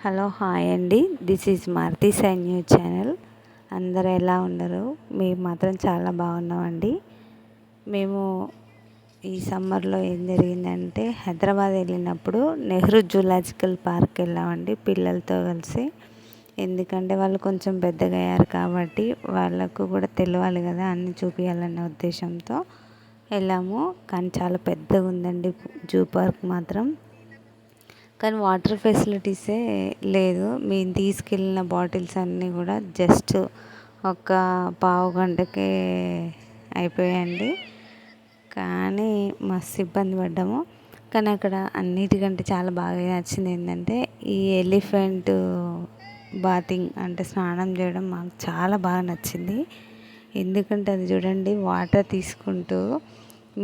Hello hi అండి, this is Maruthi sign news channel. అందరూ ఎలా ఉన్నారు? మేము మాత్రం చాలా బాగున్నామండి. మేము ఈ సమ్మర్లో ఏం జరిగిందంటే హైదరాబాద్ వెళ్ళినప్పుడు నెహ్రూ జూలాజికల్ పార్క్ వెళ్ళామండి పిల్లలతో కలిసి. ఎందుకంటే వాళ్ళు కొంచెం పెద్దగా అయ్యారు కాబట్టి వాళ్ళకు కూడా తెలియాలి కదా, అన్నీ చూపించాలన్న ఉద్దేశంతో వెళ్ళాము. కానీ చాలా పెద్దగా ఉందండి జూ పార్క్ మాత్రం. కానీ వాటర్ ఫెసిలిటీసే లేదు. మేము తీసుకెళ్ళిన బాటిల్స్ అన్నీ కూడా జస్ట్ ఒక పావు గంటకే అయిపోయాయండి. కానీ మస్తు ఇబ్బంది పడ్డాము. కానీ అక్కడ అన్నిటికంటే చాలా బాగా నచ్చింది ఏంటంటే ఈ ఎలిఫెంట్ బాతింగ్ అంటే స్నానం చేయడం మాకు చాలా బాగా నచ్చింది. ఎందుకంటే అది చూడండి, వాటర్ తీసుకుంటూ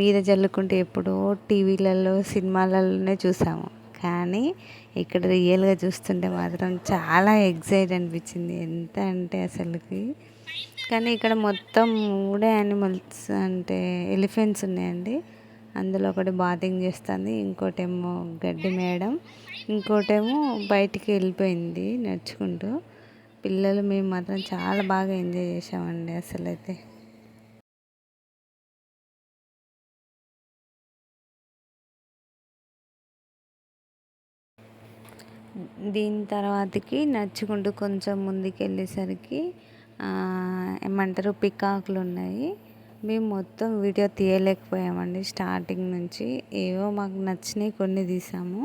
మీద జల్లుకుంటూ ఎప్పుడో టీవీలలో సినిమాలలోనే చూసాము. కానీ ఇక్కడ రియల్గా చూస్తుంటే మాత్రం చాలా ఎగ్జైట్ అనిపించింది. ఎంత అంటే అసలుకి. కానీ ఇక్కడ మొత్తం మూడే యానిమల్స్ అంటే ఎలిఫెంట్స్ ఉన్నాయండి. అందులో ఒకటి బాతింగ్ చేస్తుంది, ఇంకోటేమో గడ్డి మేయడం, ఇంకోటేమో బయటికి వెళ్ళిపోయింది నడుచుకుంటూ. పిల్లలు మేము మాత్రం చాలా బాగా ఎంజాయ్ చేసామండి అసలైతే. దీని తర్వాతకి నడుచుకుంటూ కొంచెం ముందుకు వెళ్ళేసరికి ఏమంటారు పికాకులు ఉన్నాయి. మేము మొత్తం వీడియో తీయలేకపోయామండి. స్టార్టింగ్ నుంచి ఏవో మాకు నచ్చినాయి కొన్ని తీసాము.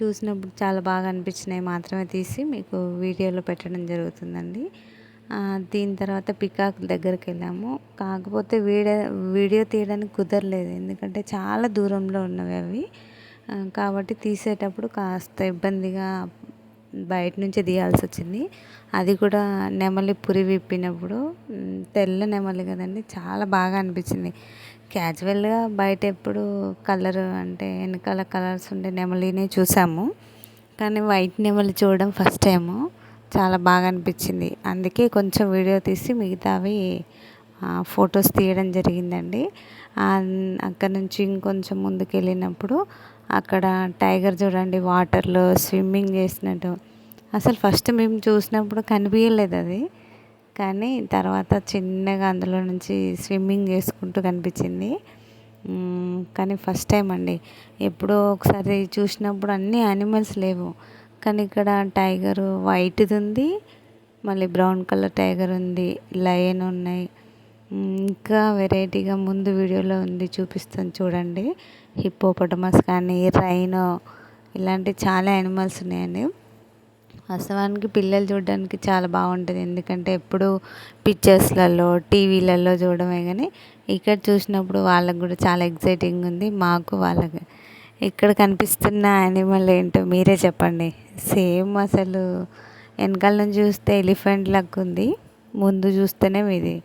చూసినప్పుడు చాలా బాగా అనిపించినాయి మాత్రమే తీసి మీకు వీడియోలో పెట్టడం జరుగుతుందండి. దీని తర్వాత పికాక్ దగ్గరికి వెళ్ళాము. కాకపోతే వీడియో తీయడానికి కుదరలేదు, ఎందుకంటే చాలా దూరంలో ఉన్నవి అవి. కాబట్టి తీసేటప్పుడు కాస్త ఇబ్బందిగా బయట నుంచి తీయాల్సి వచ్చింది. అది కూడా నెమలి పురి విప్పినప్పుడు, తెల్ల నెమలి కదండి, చాలా బాగా అనిపించింది. క్యాజువల్గా బయట ఎప్పుడు కలర్ అంటే వెనకాల కలర్స్ ఉండే నెమలినే చూసాము, కానీ వైట్ నెమలి చూడడం ఫస్ట్ టైము. చాలా బాగా అనిపించింది. అందుకే కొంచెం వీడియో తీసి మిగతావి ఫొటోస్ తీయడం జరిగిందండి. అక్కడ నుంచి ఇంకొంచెం ముందుకు వెళ్ళినప్పుడు అక్కడ టైగర్ చూడండి వాటర్లో స్విమ్మింగ్ చేసినట్టు. అసలు ఫస్ట్ మేము చూసినప్పుడు కనిపించలేదు అది, కానీ తర్వాత చిన్నగా అందులో నుంచి స్విమ్మింగ్ చేసుకుంటూ కనిపించింది. కానీ ఫస్ట్ టైం అండి. ఎప్పుడో ఒకసారి చూసినప్పుడు అన్ని యానిమల్స్ లేవు, కానీ ఇక్కడ టైగర్ వైట్ది ఉంది, మళ్ళీ బ్రౌన్ కలర్ టైగర్ ఉంది, లయన్ ఉన్నాయి. ఇంకా వెరైటీగా ముందు వీడియోలో ఉంది చూపిస్తాను చూడండి. హిప్పోపటమస్ కానీ రైనో ఇలాంటి చాలా యానిమల్స్ ఉన్నాయండి. వాస్తవానికి పిల్లలు చూడడానికి చాలా బాగుంటుంది, ఎందుకంటే ఎప్పుడు పిక్చర్స్లలో టీవీలలో చూడడమే, కానీ ఇక్కడ చూసినప్పుడు వాళ్ళకు కూడా చాలా ఎగ్జైటింగ్ ఉంది. మాకు వాళ్ళకి ఇక్కడ కనిపిస్తున్న యానిమల్ ఏంటో మీరే చెప్పండి. సేమ్ అసలు వెనకాల నుంచి చూస్తే ఎలిఫెంట్ లాగా ఉంది, ముందు చూస్తేనే ఇది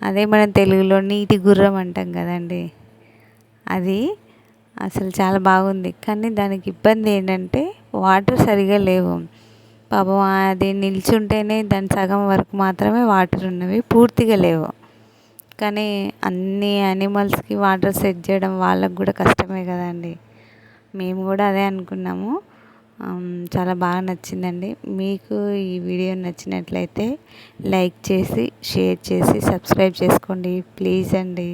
అదే మనం తెలుగులో నీటి గుర్రం అంటాం కదండి, అది అసలు చాలా బాగుంది. కానీ దానికి ఇబ్బంది ఏంటంటే వాటర్ సరిగా లేవు. పాపం అది నిల్చుంటేనే దాని సగం వరకు మాత్రమే వాటర్ ఉన్నవి, పూర్తిగా లేవు. కానీ అన్ని యానిమల్స్కి వాటర్ సెట్ చేయడం వాళ్ళకు కూడా కష్టమే కదండి. మేము కూడా అదే అనుకున్నాము. చాలా బాగా నచ్చిందండి. మీకు ఈ వీడియో నచ్చినట్లయితే లైక్ చేసి షేర్ చేసి సబ్స్క్రైబ్ చేసుకోండి ప్లీజ్ అండి.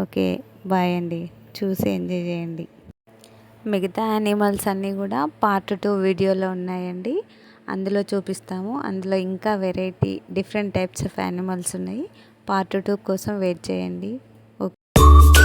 ఓకే, బాయ్ అండి. చూసి ఎంజాయ్ చేయండి. మిగతా యానిమల్స్ అన్నీ కూడా పార్ట్ 2 వీడియోలో ఉన్నాయండి, అందులో చూపిస్తాము. అందులో ఇంకా variety different types of animals ఉన్నాయి. పార్ట్ 2 కోసం వెయిట్ చేయండి. ఓకే.